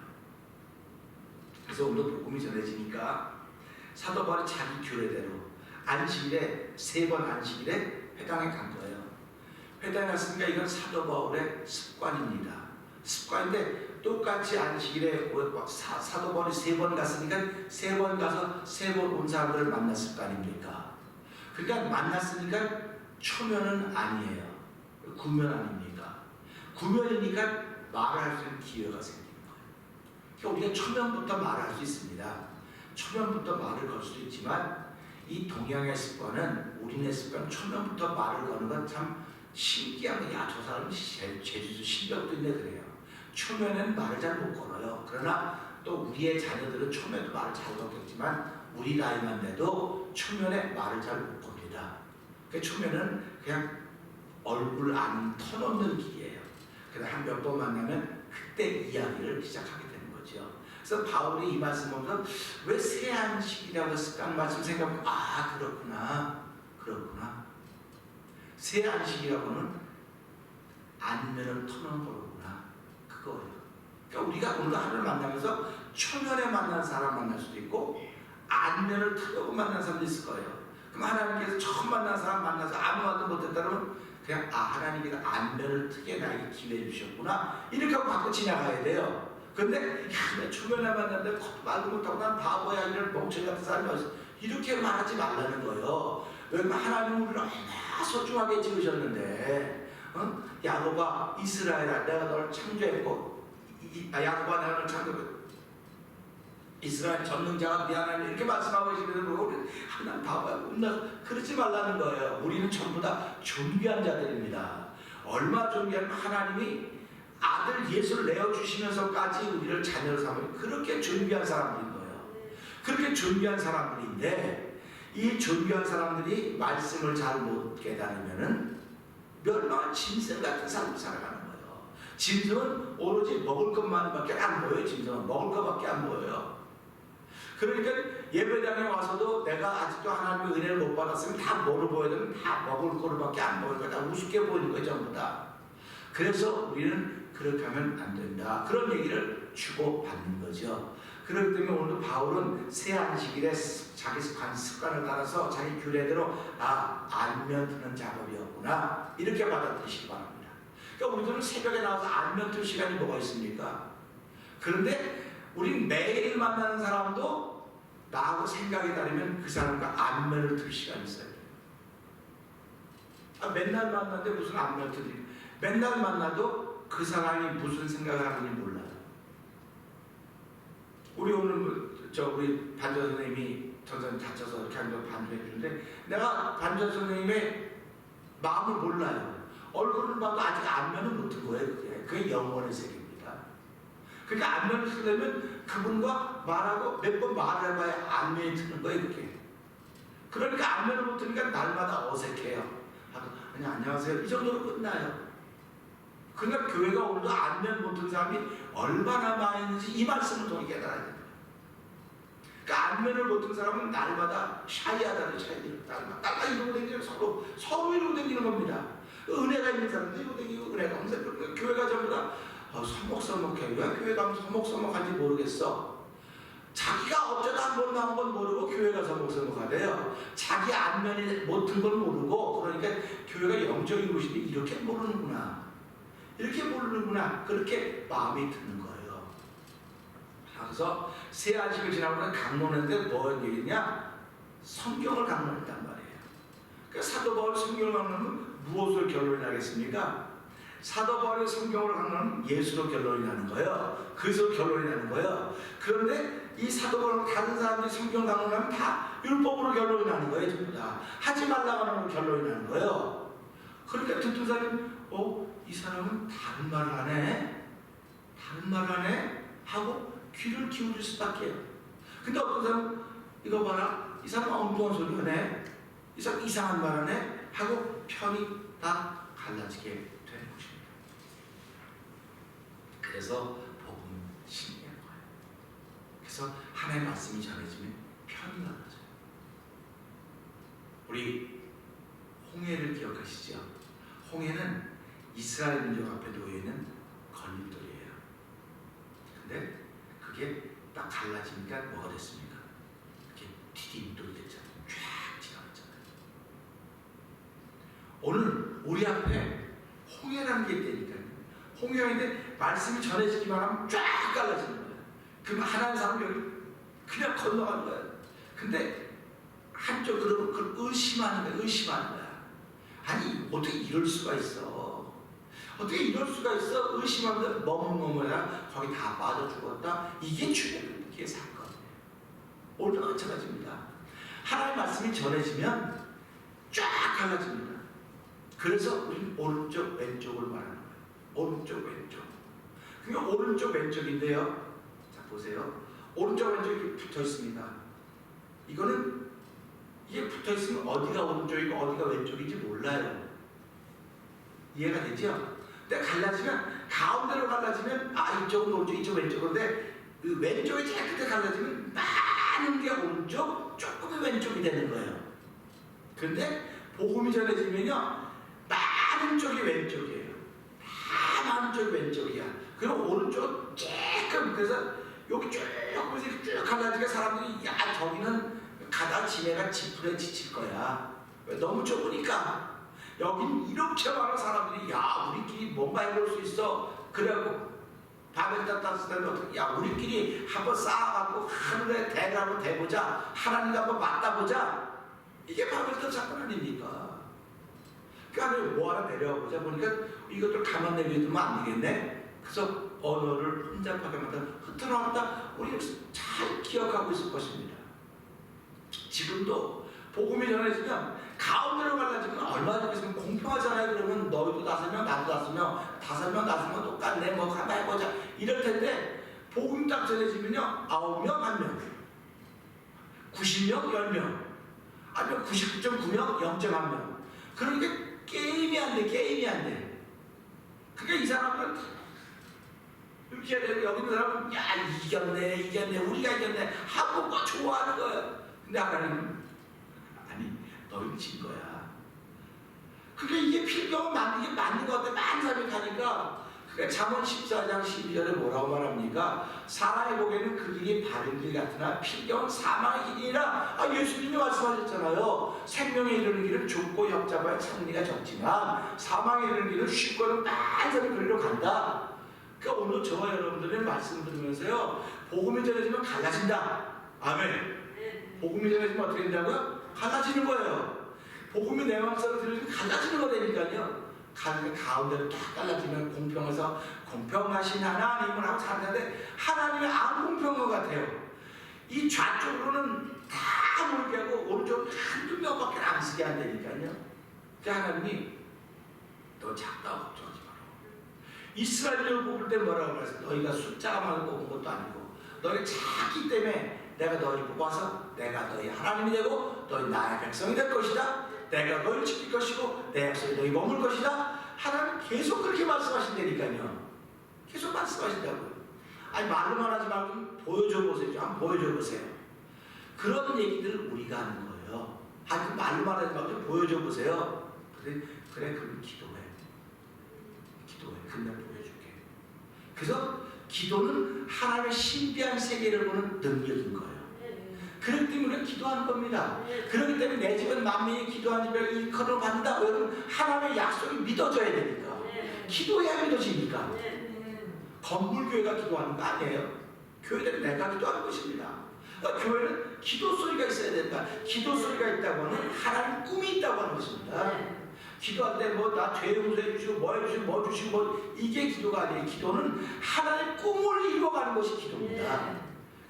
그래서 오늘 복음이 전해지니까 사도 바울이 자기 규례대로 안식일에 3번 안식일에 회당에 간 거예요. 회당에 갔으니까 이건 사도 바울의 습관입니다. 습관인데 똑같이 안식일에 사도 바울이 3번 갔으니까 3번 가서 3번 온 사람들을 만났을 거 아닙니까? 그러니까 만났으니까 초면은 아니에요. 구면 아닙니까? 구면이니까 말을 할 수 있는 기회가 생기는 거예요. 그러니까 우리가 초면부터 말할 수 있습니다. 초면부터 말을 걸 수도 있지만 이 동양의 습관은, 우리네 습관, 초면부터 말을 거는 건 참 신기한 게, 야, 저 사람 제주도 실력도 있네 그래요. 초면엔 말을 잘 못 걸어요. 그러나 또 우리의 자녀들은 초면에도 말을 잘 걸겠지만 우리 나이만 돼도 초면에 말을 잘 못 겁니다. 그 초면은 그냥 얼굴 안 터놓는 길이에요. 그래서 한 몇 번 만나면 그때 이야기를 시작하게 되는 거죠. 그래서 바울이 이 말씀 보면 왜 새 안식이라고 했을까 하는 말씀 생각하면, 아, 그렇구나. 새 안식이라고는 안면을 터놓는 거구나. 그거예요. 그러니까 우리가 오늘 하루를 만나면서 초면에 만난 사람 만날 수도 있고 안면을 터놓고 만난 사람도 있을 거예요. 그럼 하나님께서 처음 만난 사람 만나서 아무 말도 못했다면 그냥, 아, 하나님께서 안면을 트게 나에게 기회해 주셨구나, 이렇게 하고 받고 지나가야 돼요. 근데 야, 내 초면에 만났는데 말도 못하고 난 바보야, 이런 멍청이 같은 사람이 어딨어, 이렇게 말하지 말라는 거예요. 왜냐면 하나님은 우리를 얼마나 소중하게 지으셨는데, 야곱아, 이스라엘아, 내가 너를 창조했고, 야곱아, 내가 너를 창조했고, 이스라엘 전능자가 미안하네, 이렇게 말씀하고 계시는데 우리 난 바보야, 그러지 말라는 거예요. 우리는 전부 다 존귀한 자들입니다. 얼마나 존귀하면 하나님이 아들 예수를 내어주시면서까지 우리를 자녀로 삼으면 그렇게 존귀한 사람들인 거예요. 그렇게 존귀한 사람들인데 이 존귀한 사람들이 말씀을 잘 못 깨달으면은 멸망한 짐승 같은 삶을 살아가는 거예요. 짐승은 오로지 먹을 것만밖에 안 보여요. 짐승은 먹을 것밖에 안 보여요. 그러니까 예배당에 와서도 내가 아직도 하나님의 은혜를 못 받았으면 다 뭐를 보여야 되면 다 먹을 거밖에 안 보이니까 다 우습게 보이는 거예요, 전부 다. 그래서 우리는 그렇게 하면 안 된다, 그런 얘기를 주고받는 거죠. 그렇기 때문에 오늘도 바울은 새 안식일에 자기 습관을 따라서 자기 규례대로, 아, 안면 트는 작업이었구나, 이렇게 받아들이시기 바랍니다. 그러니까 우리들은 새벽에 나와서 안면 틀 시간이 뭐가 있습니까? 그런데 우리 매일 만나는 사람도 나하고 생각이 다르면 그 사람과 안면을 틀 시간이 있어요. 아, 맨날 만나는데 무슨 안면 틀이, 맨날 만나도 그 사람이 무슨 생각을 하는지 몰라요. 우리 오늘 우리 반주 선생님이 전선 다쳐서 이렇게 한번 반주해 주는데 내가 반주 선생님의 마음을 몰라요. 얼굴을 봐도 아직 안면은 못 튼 거예요. 그게 영원의 세계입니다. 그러니까 안면을 쓰려면 그분과 말하고 몇 번 말을 해봐야 안면이 트는 거예요. 그게. 그러니까 안면을 못 트니까 날마다 어색해요. 그냥 안녕하세요, 이 정도로 끝나요. 그러니까 교회가 오늘도 안면 못 튼 사람이 얼마나 많이 있는지 이 말씀을 통해 깨달아야 됩니다. 그러니까 안면을 못 튼 사람은 날마다 샤이하다는 샤이를 날마다 이러고 다니는, 서로 이러고 다니는 겁니다. 은혜가 있는 사람도 이러고 다니고, 은혜가 없는 사람도, 교회가 전부 다 서먹서먹해. 왜 교회 가면 서먹서먹한지 모르겠어. 자기가 어쩌다 한 번 나온 건 모르고 교회가 서먹서먹하대요. 자기 안면이 못 튼 걸 모르고, 그러니까 교회가 영적인 곳인데 이렇게 모르는구나, 이렇게 모르는구나, 그렇게 마음이 드는 거예요. 그래서 새 안식을 지나고 나서 강론했는데 뭔 얘기냐? 성경을 강론했단 말이에요. 그러니까 사도 바울이 성경을 강론하면 무엇을 결론이 나겠습니까? 사도 바울이 성경으로 강론하면 예수로 결론이 나는 거예요. 그래서 결론이 나는 거예요. 그런데 이 사도 바울과 다른 사람들이 성경 강론하면 다 율법으로 결론이 나는 거예요. 전부 다 하지 말라고 하는 결론이 나는 거예요. 그러니까 듣는 사람이 이 사람은 다른 말을 하네, 다른 말을 하네 하고 귀를 기울일 수밖에 해요. 근데 어떤 사람은 이거 봐라, 이 사람은 엉뚱한 소리 하네, 이 사람 이상한 말 하네 하고 편이 다 갈라지게 되는 것입니다. 그래서 복음은 신기한 거예요. 그래서 하나님의 말씀이 전해지면 편이 갈라져요. 우리 홍해를 기억하시죠? 홍해는 이스라엘 민족 앞에 놓여있는 걸림돌이에요. 근데 그게 딱 갈라지니까 뭐가 됐습니까? 이렇게 디딤돌이 됐잖아요. 쫙 지나갔잖아요. 오늘 우리 앞에 홍해라는 게 있다니까요. 홍해가 있는데 말씀이 전해지기만 하면 쫙 갈라지는 거예요. 그럼 하나님 사람이 그냥 건너가는 거예요. 근데 한쪽 그러면 그걸 의심하는 거야. 아니, 어떻게 이럴 수가 있어? 어떻게 이럴 수가 있어? 의심하면 머뭇머뭇하다, 거기 다 빠져 죽었다. 이게 주된 게 사건이에요. 오늘도 마찬가지입니다. 하나님의 말씀이 전해지면 쫙 갈라집니다. 그래서 우리는 오른쪽 왼쪽을 말하는 거예요. 오른쪽 왼쪽. 그러니까 오른쪽 왼쪽인데요. 자 보세요. 오른쪽 왼쪽이 붙어 있습니다. 이거는 이게 붙어 있으면 어디가 오른쪽이고 어디가 왼쪽인지 몰라요. 이해가 되죠? 근데 갈라지면 가운데로 갈라지면 이쪽은 오른쪽 이쪽 왼쪽. 그런데 그 왼쪽이 제일 끝에 갈라지면 많은 게 오른쪽 조금이 왼쪽이 되는 거예요. 그런데 복음이 전해지면요 많은 쪽이 왼쪽이에요. 다 많은 쪽이 왼쪽이야. 그리고 오른쪽 조금 그래서 여기 쭉 보세요. 쭉 갈라지니까 사람들이 야 저기는 가다 지내가 지푸레 지칠 거야. 왜? 너무 좁으니까. 여긴 이렇게 많은 사람들이 야 우리끼리 뭔가 해볼 수 있어. 그래갖고 밤에 땄을 때는 어떻게 야 우리끼리 한번 쌓아갖고 하늘에 대를 한번 대보자. 하나님과 한번 맞다보자. 이게 밤에 땄 사건 아닙니까? 그러니까 뭐 하나 내려와 보자 보니까 이것들 가만 내비두면 안 되겠네. 그래서 언어를 혼잡하게 만들어 흩어나왔다. 우리 잘 기억하고 있을 것입니다. 지금도 복음이 전해지면 가운데로 갈라지면 얼마 전에 있으면 공평하잖아요. 그러면 너희도 5명 나도 5명 5명 5명 똑같네 뭐 한번 해보자 이럴 텐데 복음 딱 전해지면요 9명 1명 90명 10명 아니면 99.9명 0.1명 그러니까 게임이 안 돼. 그러니까 이 사람은 이렇게 해야 되고 여기 있는 사람은 야 이겼네 우리가 이겼네 하고 뭐 좋아하는 거예요. 근데 하나님은 아니 너희는 진 거야. 그러니까 이게 필경은 이게 맞는 것 같아. 많은 사람이 가니까 그러니까 잠언 14장 12절에 뭐라고 말합니까? 사람이 보기에는 그 길이 바른 길 같으나 필경은 사망의 길이라. 예수님이 말씀하셨잖아요. 생명에 이르는 길은 좁고 협잡하여 창리가 적지만 사망에 이르는 길은 쉽고는 많은 사람이 그리로 간다. 그러니까 오늘 저와 여러분들의 말씀 들으면서요 복음이 전해지면 갈라진다. 아멘. 복음이 전해지면 어떻게 된다고요? 갈라지는 거예요. 복음이 내 마음속으로 들으면 갈라지는 거라니까요. 가운데로 딱 갈라지면 공평해서 공평하신 하나님을 하고 사는데 하나님이 안 공평한 것 같아요. 이 좌쪽으로는 다 몰게 하고 오른쪽은 한두 명밖에 안 쓰게 한다니까요. 그 하나님이 너 작다고 걱정하지 마라. 이스라엘을 뽑을 때 뭐라고 그랬어요? 너희가 숫자가 많은 뽑은 것도 아니고 너희 작기 때문에 내가 너희 뽑아서 내가 너희 하나님이 되고 너희 나의 백성이 될 것이다. 내가 너희를 지킬 것이고 내 약속에 너희 머물 것이다. 하나님 계속 그렇게 말씀하신다니까요. 계속 말씀하신다고요. 아니 말로만 하지 말고 보여줘 보세요. 한번 보여줘 보세요. 그런 얘기들을 우리가 하는 거예요. 아니 말로만 하지 말고 보여줘 보세요. 그래 그럼 기도해. 근데 보여줄게. 그래서 기도는 하나님의 신비한 세계를 보는 능력인 거예요. 그렇기 때문에 기도하는 겁니다. 그렇기 때문에 내 집은 만민이 기도하는 집에 일컬어 받는다. 여러분 하나님의 약속이 믿어져야 되니까. 기도해야 믿어지니까. 건물교회가 기도하는 거 아니에요. 교회들은 내가 기도하는 것입니다. 그러니까 교회는 기도 소리가 있어야 된다. 기도 소리가 있다고 하면 하나님 꿈이 있다고 하는 것입니다. 기도할 때 뭐 나 죄 용서해 주시고 뭐 해주시고 뭐 주시고 뭐 이게 기도가 아니에요. 기도는 하나님의 꿈을 이루어가는 것이 기도입니다.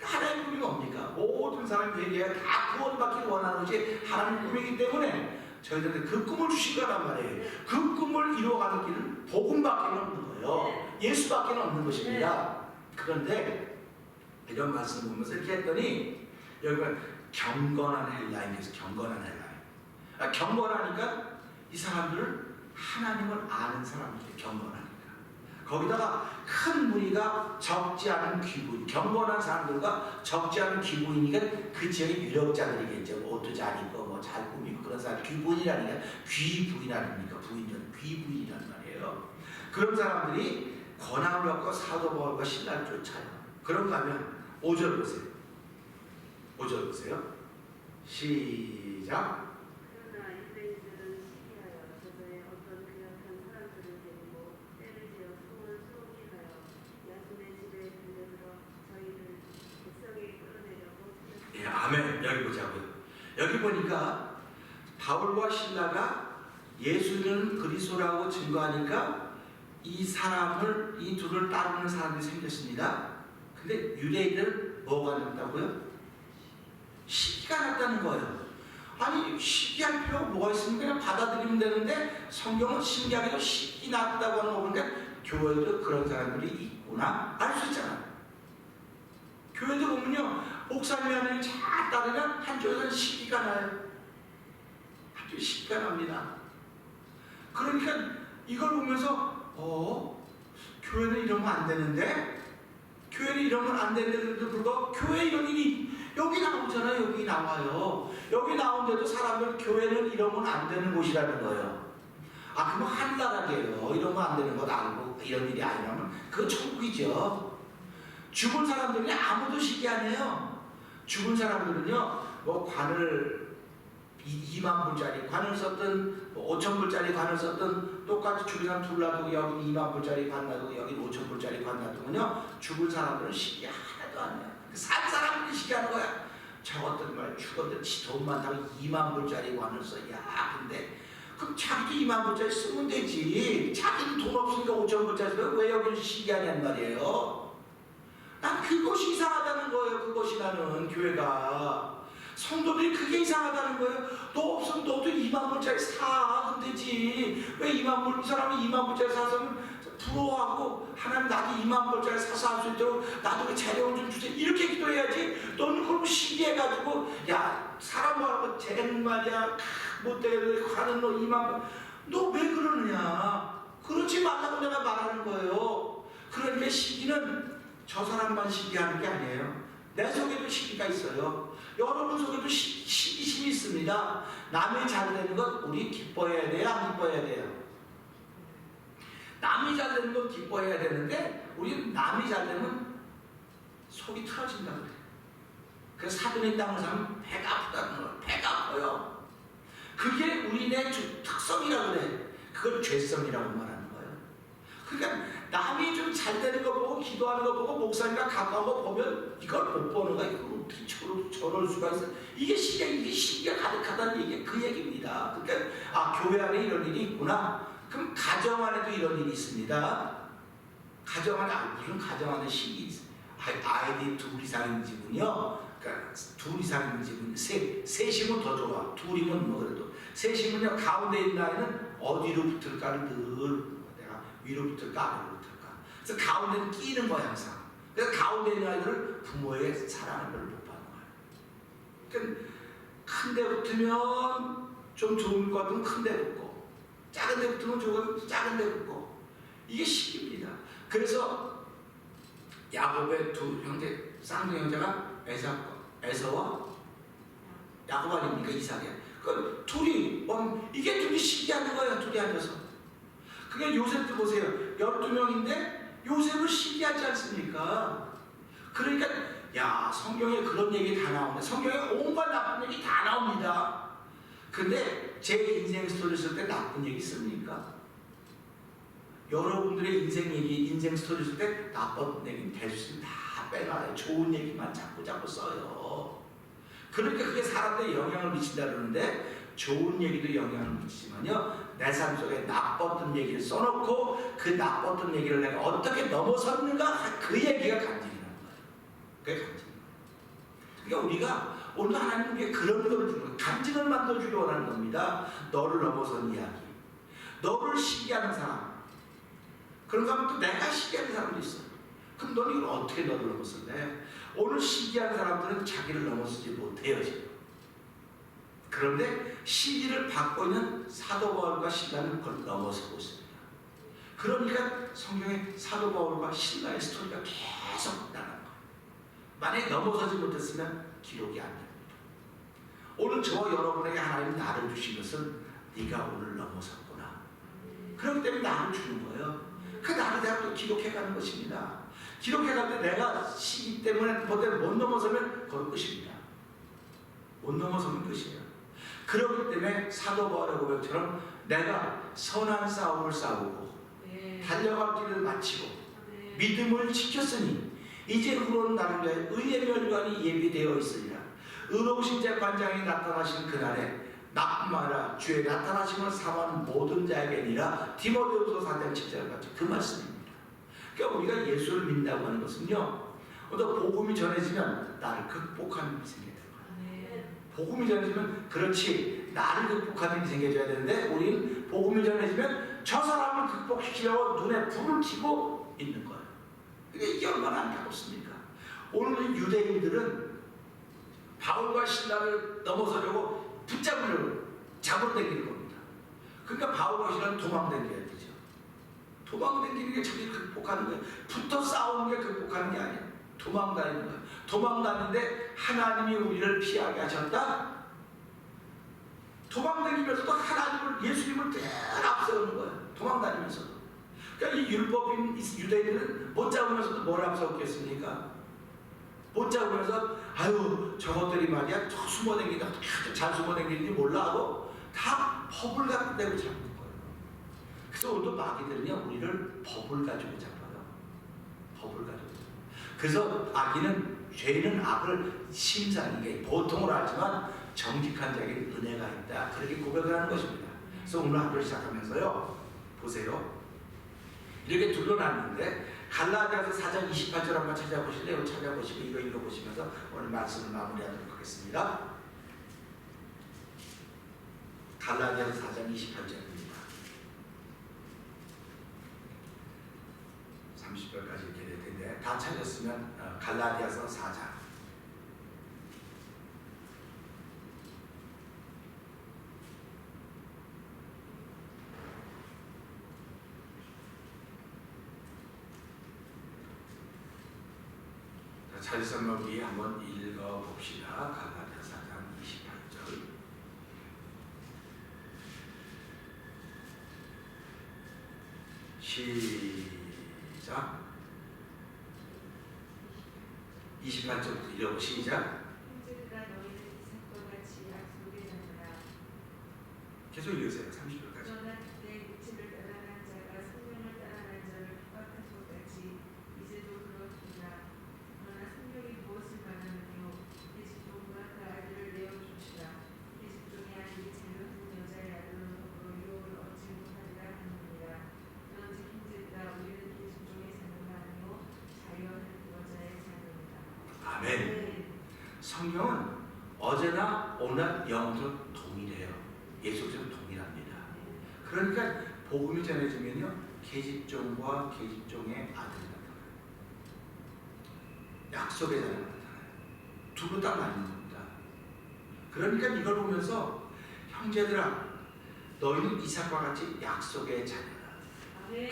하나님의 꿈이 뭡니까? 모든 사람이 회개가 다 구원받기를 원하는 것이 하나님의 꿈이기 때문에 저희들한테 그 꿈을 주신 거란 말이에요. 그 꿈을 이루어가는 길은 복음밖에 없는 거예요. 예수밖에 없는 것입니다. 그런데 이런 말씀을 보면서 이렇게 했더니 여기가 경건한 헬라인에서 경건한 헬라인. 경건하니까 이 사람들은 하나님을 아는 사람들이 경건하니까. 거기다가 큰 무리가 적지 않은 귀부인, 경건한 사람들과 적지 않은 귀부인이니까 그 지역의 유력자들이겠죠. 뭐 옷도 잘 입고 뭐 잘 꾸미고 그런 사람 귀부인이라니까 귀부인 아닙니까? 부인은 귀부인이란 말이에요. 그런 사람들이 권한을 갖고 사도 바울과 신라를 쫓아요. 그런가 하면 5절 보세요. 5절 보세요. 시작. 아멘. 여기 보자고요. 여기 보니까 바울과 신라가 예수는 그리스도라고 증거하니까 이 사람을 이 둘을 따르는 사람이 생겼습니다. 근데 유대인들 뭐가 났다고요? 시기가 났다는 거예요. 아니 시기할 필요가 뭐가 있습니까? 그냥 받아들이면 되는데 성경은 신기하게도 시기 났다고 하는 거 보니까 교회도 그런 사람들이 있구나 알 수 있잖아요. 교회도 보면요 목사님이 하는 잘 따르면 한쪽에서는 시기가 나요. 한쪽에 시기가 납니다. 그러니까 이걸 보면서 교회는 이러면 안 되는데 교회는 이러면 안 되는데도 불구하고 교회 이런 일이 여기 나오잖아요. 여기 나와요. 여기 나오는데도 사람들 교회는 이러면 안 되는 곳이라는 거예요. 아 그럼 하늘나라게요. 이러면 안 되는 것 알고 이런 일이 아니라면 그건 천국이죠. 죽은 사람들이 아무도 시기 안 해요. 죽은 사람들은요 뭐 관을 2만 불짜리 관을 썼든 5천 불짜리 관을 썼든 똑같이 죽은 사람 둘 놔두고 여기 2만 불짜리 관 놔두고 여기 5천 불짜리 관 놔두면요 죽은 사람들은 시기 하나도 안 해요. 산 사람들이 시기하는 거야. 저것들 말 죽었든 돈 많다고 2만 불짜리 관을 써. 야 근데 그럼 자기도 2만 불짜리 쓰면 되지. 자기는 돈 없으니까 5천 불짜리 쓰면 왜 여기를 시기하냔 말이에요. 난 그것이 이상하다는 거예요. 그것이 나는 교회가 성도들이 그게 이상하다는 거예요. 너 없으면 너도 2만 불짜리 사 그럼 되지. 왜 2만 불, 이 사람이 2만 불짜리 사서 부러워하고 하나님 나도 2만 불짜리 사서 할 수 있도록 나도 그 재력을 좀 주세요 이렇게 기도해야지. 너는 그러고 시기해가지고 야 사람 말하고 쟤는 말이야 못되게 가는 너 2만 불 너 왜 그러느냐. 그러지 말라고 내가 말하는 거예요. 그러니까 시기는 저 사람만 시기하는 게 아니에요. 내 속에도 시기가 있어요. 여러분 속에도 시기심이 있습니다. 남이 잘 되는 것 우리 기뻐해야 돼요? 안 기뻐해야 돼요? 남이 잘 되는 건 기뻐해야 되는데 우리 남이 잘 되면 속이 틀어진다 그래. 그래서 사돈의 땅을 사면 배가 아프다는 거예요. 배가 아파요. 그게 우리네 특성이라고 그래. 그걸 죄성이라고 말하는 거예요. 그러니까 남이 좀 잘 되는 거 보고 기도하는 거 보고 목사님과 가까운 거 보면 이걸 못 보는 거야. 이걸 어떻게 저럴 수가 있어. 이게 시기가 가득하다는 얘기 그 얘기입니다. 그러니까 교회 안에 이런 일이 있구나. 그럼 가정 안에도 이런 일이 있습니다. 가정 안에 무슨 가정 안에 시기 있어요. 아이들이 둘 이상인 집은요. 그러니까 둘 이상인 집은 셋이면 더 좋아. 둘이면 뭐 그래도 셋이면요 가운데 있는 아이는 어디로 붙을까를 늘 내가 위로 붙을까 아래로 붙을까. 그래서 가운데는 끼는 거야 항상. 그래서 가운데 있는 아이들은 부모의 사랑을 별로 못 받는 거야. 그러니까 큰 데 붙으면 좀 좋은 것 같으면 큰 데 붙고 작은 데 붙으면 좋은 것 같으면 작은 데 붙고 이게 시기입니다. 그래서 야곱의 두 형제 쌍둥이 형제가 에서와 야곱 아닙니까? 이삭이야. 그 둘이 이게 둘이 시기하는 거예요. 둘이 앉아서. 그게 요셉도 보세요. 12명인데 요셉을 시기하지 않습니까? 그러니까 야 성경에 그런 얘기 다 나오는데 성경에 온갖 나쁜 얘기 다 나옵니다. 근데 제 인생 스토리 쓸 때 나쁜 얘기 씁니까? 여러분들의 인생 얘기, 인생 스토리 쓸 때 나쁜 얘기 대수님 다 빼놔요. 좋은 얘기만 자꾸 써요. 그러니까 그게 사람들에 영향을 미친다 그러는데 좋은 얘기도 영향을 미치지만요. 내 삶 속에 나빴던 얘기를 써놓고 그 나빴던 얘기를 내가 어떻게 넘어섰는가 그 얘기가 간증이라는 거예요. 그게 간증이에요. 그러니까 우리가 오늘 하나님께 그런 걸 주는 거예요. 간증을 만들어주려 원하는 겁니다. 너를 넘어선 이야기. 너를 시기하는 사람. 그런가 하면 또 내가 시기하는 사람도 있어요. 그럼 너는 이걸 어떻게 너를 넘어섰네? 오늘 시기하는 사람들은 자기를 넘어서지 못해요 지금. 그런데 시기를 받고 있는 사도 바울과 신라는 그걸 넘어서고 있습니다. 그러니까 성경에 사도 바울과 신라의 스토리가 계속 나가는 거예요. 만약에 넘어서지 못했으면 기록이 안 됩니다. 오늘 저와 여러분에게 하나님 나를 주신 것은 네가 오늘 넘어섰구나. 그렇기 때문에 나를 주는 거예요. 그 나를 내가 또 기록해가는 것입니다. 기록해갈 때 내가 시기 때문에 못 넘어서면 그건 끝입니다. 못 넘어서면 끝이에요. 그렇기 때문에 사도 바울의 고백처럼 내가 선한 싸움을 싸우고 달려갈 길을 마치고 믿음을 지켰으니 이제 후로는 나를 위하여 의의 멸관이 예비되어 있으리라. 의로우신 재판장이 나타나신 그날에 나뿐만 아니라 주의 나타나심을 사모하는 모든 자에게니라. 디모데후서 4장 7절 같이 그 말씀입니다. 그러니까 우리가 예수를 믿는다고 하는 것은요, 어떤 복음이 전해지면 나를 극복하는 믿음이 되는 거예요. 복음이 전해지면 그렇지 나를 극복하는 일이 생겨져야 되는데 우리는 복음이 전해지면 저 사람을 극복시키려고 눈에 불을 켜고 있는 거예요. 그러니까 이게 얼마나 안타깝습니까? 오늘 유대인들은 바울과 신라를 넘어서려고 붙잡으려고 잡으러 다니는 겁니다. 그러니까 바울과 신라는 도망다녀야 되죠. 도망다니는 게 자기 극복하는 거예요. 붙어 싸우는 게 극복하는 게 아니에요. 도망다니는 거예요. 도망다니는데 하나님이 우리를 피하게 하셨다. 도망다니면서도 하나님을 예수님을 늘 앞세우는 거예요. 도망다니면서도. 그러니까 이 율법인 유대인들은 못 잡으면서도 뭘 앞세웠겠습니까? 못 잡으면서 아유 저것들이 말이야 저 숨어다니다 잘 숨어다니는지 몰라 하고 다 법을 갖고 내고 잡는 거예요. 그래서 오늘도 마귀들은요 우리를 법을 가지고 잡아요. 법을 가지고. 그래서 죄는 악을 심사하는 보통으로 알지만 정직한 자에게 은혜가 있다. 그렇게 고백을 하는 것입니다. 그래서 오늘 학교를 시작하면서요. 보세요. 이렇게 둘러놨는데 갈라디아서 4장 28절 한번 찾아보실래요? 찾아보시고 이거 읽어보시면서 오늘 말씀을 마무리하도록 하겠습니다. 갈라디아서 4장 28절입니다. 30절까지 이렇게 될 텐데 다 찾았으면 갈라디아서 4장 4절 한번 읽어봅시다. 갈라디아 4장 28절 시작. 28절부터 읽어보 시작. 형제들아 너희는 이삭과 같이 약속의 자녀라. 계속 읽으세요. 30절까지. 그러나 그때 육체를 따라간 자가 성령을 따라간 자를 핍박한 것 같이 이제도 그렇구나. 그러나 성령이 무엇을 말하느뇨? 계집종과 그 아들을 내어주시라. 계집종의 아들이 자유한 여자의 아들로 더불어 유업을 얻지 못하리라 하느니라. 그런즉 형제들아 우리는 계집종의 자녀가 아니요 자유한 여자의 자녀이다. 아멘. 성경은 어제나 오늘 영원토록 동일해요. 예수께서 동일합니다. 그러니까 복음이 전해지면요 계집종과 계집종의 아들이 나타나요. 약속의 자녀가 나타나요. 두고 딱 맞는 겁니다. 그러니까 이걸 보면서 형제들아 너희는 이삭과 같이 약속의 자녀다.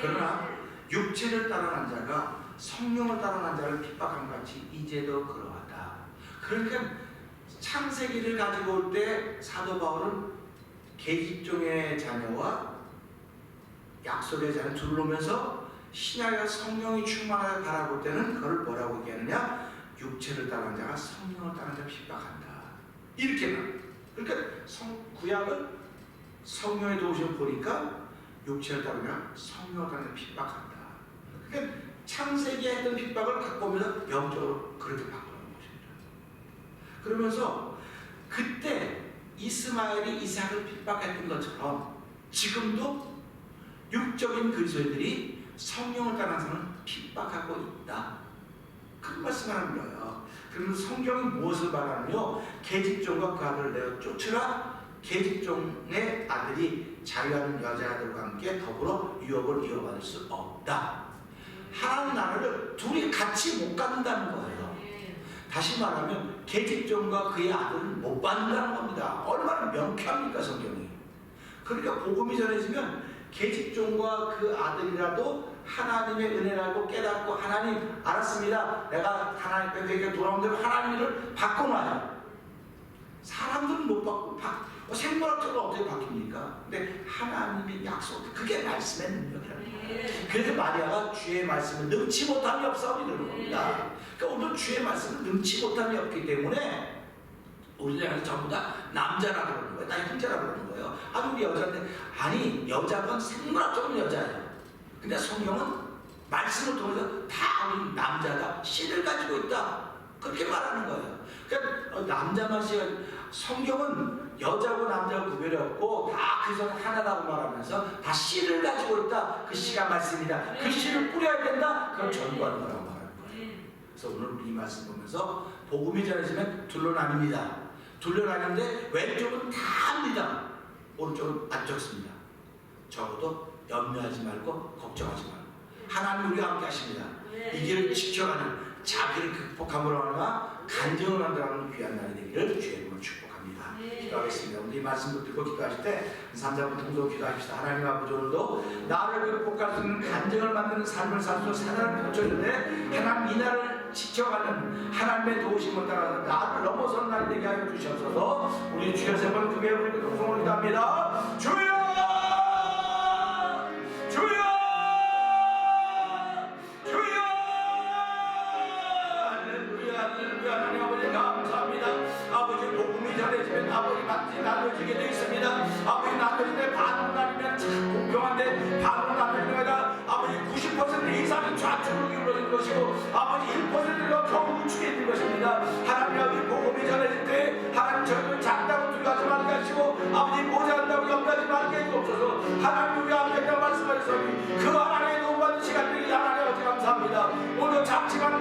그러나 육체를 따라간 자가 성령을 따라간 자를 핍박한 같이 이제도 그러하다. 그러니까 창세기를 가지고 올 때 사도 바울은 계집종의 자녀와 약속의 자녀를 둘러오면서 신약의 성령이 충만하게 바라볼 때는 그걸 뭐라고 얘기하느냐? 육체를 따라간 자가 성령을 따라간 자를 핍박한다. 이렇게 나. 그러니까 구약은 성령의 도우심을 보니까 육체를 따르는 자가 성령을 따라간 자를 핍박한다. 그러니까 창세기에 했던 핍박을 갖고 오면서 영적으로 그렇게 바꾸는 것입니다. 그러면서 그때 이스마엘이 이삭을 핍박했던 것처럼 지금도 육적인 그리스도인들이 성령을 따르는 사람을 핍박하고 있다. 그 말씀을 하는 거예요. 그러면서 성경이 무엇을 말하느냐? 계집종과 그 아들을 내어 쫓으라. 계집종의 아들이 자유하는 여자아들과 함께 더불어 유업을 이어받을 수 없다. 하나님 나라를 둘이 같이 못 갖는다는 거예요. 다시 말하면 계집종과 그의 아들은 못 받는다는 겁니다. 얼마나 명쾌합니까 성경이. 그러니까 복음이 전해지면 계집종과 그 아들이라도 하나님의 은혜라고 깨닫고 하나님 알았습니다. 내가 하나님께 돌아온 대로 하나님을 바꿔놔요. 사람들은 못 바꾸고 생물학적으로 어떻게 바뀝니까? 근데 하나님의 약속 그게 말씀의 능력이라는 거예요. 그래서 마리아가 주의 말씀을 능치 못함이 없사오니 그러는 겁니다. 그러니까 오늘 주의 말씀을 능치 못함이 없기 때문에 우리나라에서 전부 다 남자라 그러는 거예요. 나 형제라 그러는 거예요. 우리 여자인데 아니 여자건 생물학적으로 여자예요. 근데 성경은 말씀을 통해서 다 우리 남자다. 씨를 가지고 있다. 그렇게 말하는 거예요. 그러니까 남자만 씨가 성경은 여자고 남자고 구별이 없고 다 그래서 하나라고 말하면서 다 씨를 가지고 있다. 그 씨가 말씀이다. 그 씨를 뿌려야 된다. 그걸 전부하는 거라고 말하는 거예요. 그래서 오늘 이 말씀 보면서 복음이 전해지면 둘로 나뉩니다. 돌려다니는데 왼쪽은 다 합니다. 오른쪽은 안 적습니다. 적어도 염려하지 말고 걱정하지 말고 하나님 우리와 함께 하십니다. 이 길을 지켜가는 자기를 극복함으로 하나 간증을 만들어가는 귀한 날이 되기를 주의 이름으로 축복합니다. 기도하겠습니다. 우리 이 말씀을 듣고 기도하실 때 3자분 통독 기도합시다. 하나님 아버지 오늘도 나를 극복할 수 있는 간증을 만드는 삶을 살수 사랑을 펼쳐주는데 하나님 이 날을 지켜가는 하나님의 도우심을 따라서 나를 넘어선 날이 되게 하여 주시옵소서. 우리 주여 세 번 크게 부르고 동성으로 기도합니다. 주여 주여 주여 할렐루야 할렐루야. 하나님 아버지 감사합니다. 아버지 복음이 전해지면 아버지 맛이 나눠지게 되어 있습니다. 아버지 나눠질 때 반으로 나누면 참 공평한데 반으로 나누는 거다. 아버지 90% 이상이 좌측으로 기울어진 것이고 아버지 1%가 겨우 우측에 있는 것입니다. 하나님 아버지 복음이 전해질 때 하나님 저희를 작다고 두려워하지 말게 하시고 아버지 모자란다고 염려하지 말게 해주옵소서. 하나님 우리 앞에 말씀하셨으니 그 하나님의 도움받는 시간 되기 하나님 아버지 감사합니다. 오늘 작지만